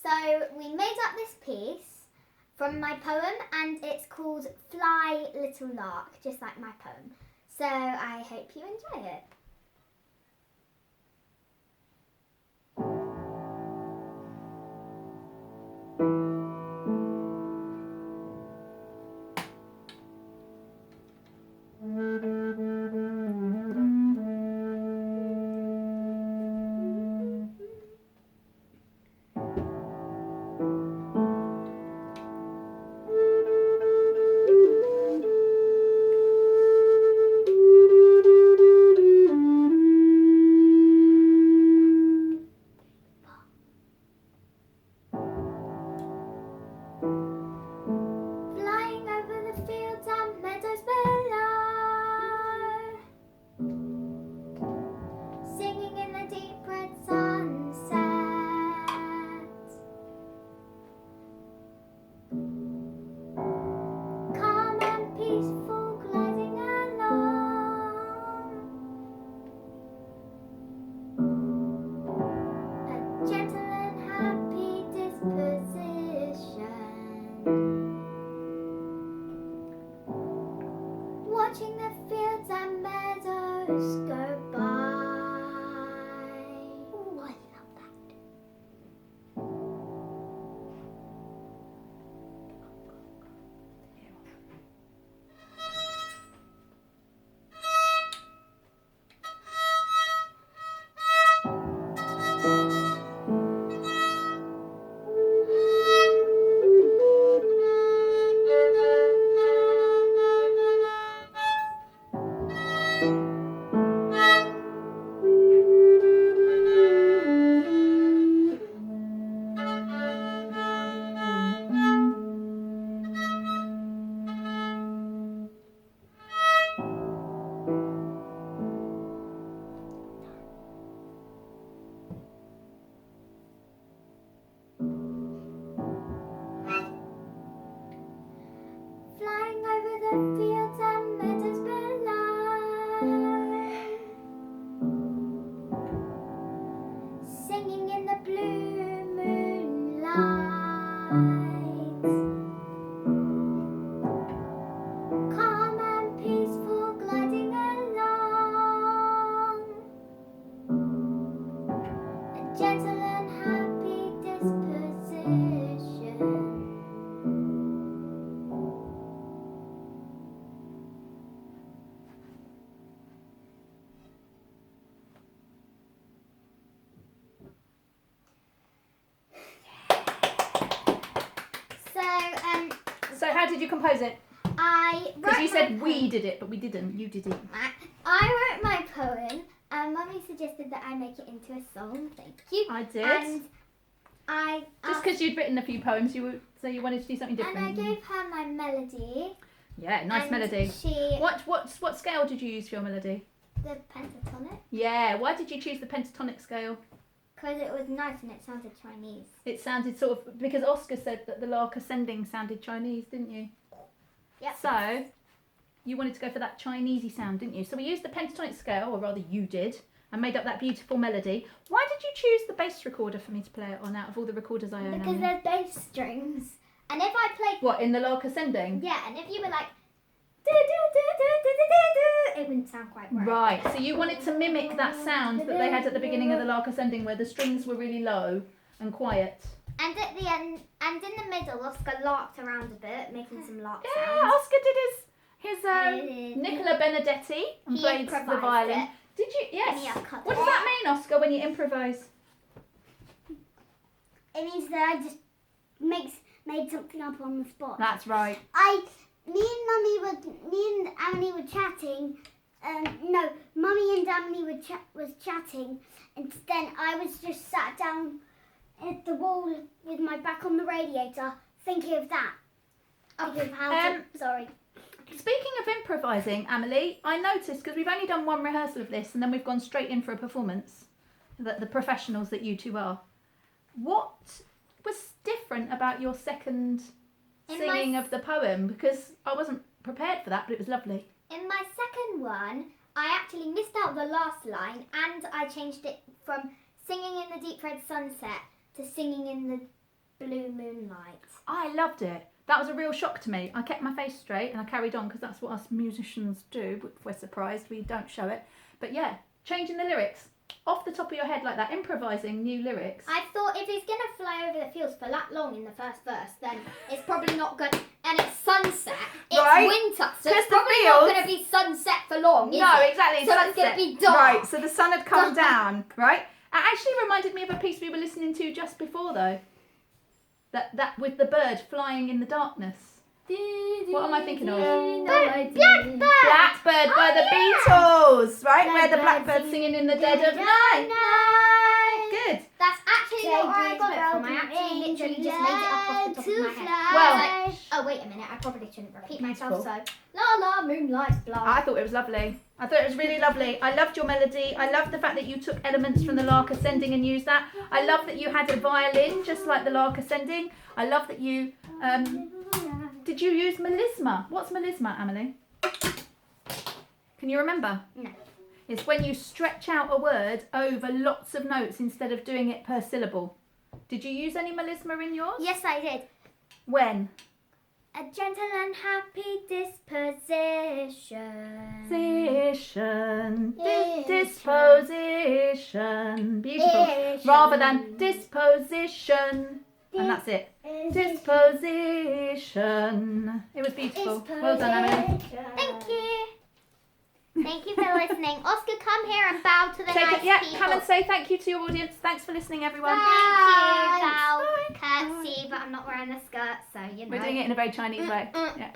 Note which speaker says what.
Speaker 1: So we made up this piece from my poem, and it's called Fly, Little Lark, just like my poem. So I hope you enjoy it. Flying over the fields and meadows below, singing in the deep red sunset, calm and peaceful gliding along, a gentle and happy disposition, watching the fields and meadows go by. Ooh, I love that. Flying over the fields and meadows below, singing in the blue moonlight, calm and peaceful gliding along, a gentle and happy disposition.
Speaker 2: So how did you compose it?
Speaker 1: I
Speaker 2: Because you
Speaker 1: wrote
Speaker 2: said
Speaker 1: my
Speaker 2: we did it, but we didn't. You did it.
Speaker 1: I wrote my poem, and Mummy suggested that I make it into a song. Thank you.
Speaker 2: I did.
Speaker 1: And I
Speaker 2: Just because you'd written a few poems, you wanted to do something different.
Speaker 1: and I gave her my melody.
Speaker 2: Yeah, nice
Speaker 1: and
Speaker 2: melody.
Speaker 1: She
Speaker 2: What scale did you use for your melody?
Speaker 1: the pentatonic,
Speaker 2: Yeah, why did you choose the pentatonic scale?
Speaker 1: because it was nice and it sounded Chinese.
Speaker 2: It sounded sort of, because Oscar said that the Lark Ascending sounded Chinese, didn't you?
Speaker 1: Yep.
Speaker 2: So, you wanted to go for that Chinesey sound, didn't you? So we used the pentatonic scale, or rather you did, and made up that beautiful melody. Why did you choose the bass recorder for me to play it on out of all the recorders I own?
Speaker 1: Because
Speaker 2: Emily?
Speaker 1: there's bass strings, and if I played
Speaker 2: What, in the Lark Ascending?
Speaker 1: yeah, and if you were like do do do do do do do, it wouldn't sound quite right.
Speaker 2: Right, so you wanted to mimic that sound that they had at the beginning of the Lark Ascending, where the strings were really low and quiet.
Speaker 1: And at the end, and in the middle, Oscar larked around a bit, making some lark
Speaker 2: Yeah,
Speaker 1: sounds.
Speaker 2: Oscar did his Nicola Benedetti and
Speaker 1: He
Speaker 2: played the
Speaker 1: improvised
Speaker 2: violin.
Speaker 1: it.
Speaker 2: Did you?
Speaker 1: And he
Speaker 2: Yes.
Speaker 1: upcut
Speaker 2: What
Speaker 1: it.
Speaker 2: does that mean, Oscar, when you improvise?
Speaker 3: It means that I just made something up on the spot.
Speaker 2: That's right.
Speaker 3: Me and Amélie were chatting. Mummy and Amélie was chatting, and then I was just sat down at the wall with my back on the radiator, thinking of that. Sorry.
Speaker 2: Speaking of improvising, Amélie, I noticed, because we've only done one rehearsal of this and then we've gone straight in for a performance, the professionals that you two are. What was different about your second singing of the poem? Because I wasn't prepared for that, but it was lovely.
Speaker 1: In my second one, I actually missed out the last line, and I changed it from singing in the deep red sunset to singing in the blue moonlight.
Speaker 2: I loved it. That was a real shock to me. I kept my face straight and I carried on because that's what us musicians do. If we're surprised, we don't show it. But yeah, changing the lyrics off the top of your head like that, improvising new lyrics.
Speaker 1: I thought if he's going to fly over the fields for that long in the first verse, then it's probably not good. And it's sunset. It's
Speaker 2: Right.
Speaker 1: winter, so
Speaker 2: 'Cause
Speaker 1: it's
Speaker 2: the
Speaker 1: probably not
Speaker 2: fields-
Speaker 1: going to be sunset for long, is
Speaker 2: No,
Speaker 1: it?
Speaker 2: exactly.
Speaker 1: So it's going to be dark.
Speaker 2: Right, so the sun had come down, right? It actually reminded me of a piece we were listening to just before, though. That with the bird flying in the darkness. What am I thinking of?
Speaker 1: Blackbird.
Speaker 2: Blackbird by the Beatles, right? Where the blackbird's singing in the dead of night. Good.
Speaker 1: That's actually not where I got it from. I actually literally just made it up off the top of my head.
Speaker 2: Well-
Speaker 1: oh, wait a minute. I probably shouldn't repeat myself,
Speaker 2: Beautiful.
Speaker 1: so. La la, moonlight, blah.
Speaker 2: I thought it was lovely. I thought it was really lovely. I loved your melody. I loved the fact that you took elements from the Lark Ascending and used that. I love that you had a violin just like the Lark Ascending. I love that you... did you use melisma? What's melisma, Amélie? Can you remember?
Speaker 1: No.
Speaker 2: It's when you stretch out a word over lots of notes instead of doing it per syllable. Did you use any melisma in yours?
Speaker 1: Yes, I did.
Speaker 2: When?
Speaker 1: A gentle and happy disposition.
Speaker 2: Disposition.
Speaker 1: Disposition.
Speaker 2: Disposition. Beautiful. Rather than disposition. And that's it. Disposition. It was beautiful. Well done, Amélie.
Speaker 1: Thank you. Thank you for listening. Oscar, come here and bow to the nice people.
Speaker 2: Come and say thank you to your audience. Thanks for listening, everyone.
Speaker 1: Thank you. Bow, curtsy, but I'm not wearing a skirt, so you know.
Speaker 2: We're doing it in a very Chinese way. Yeah.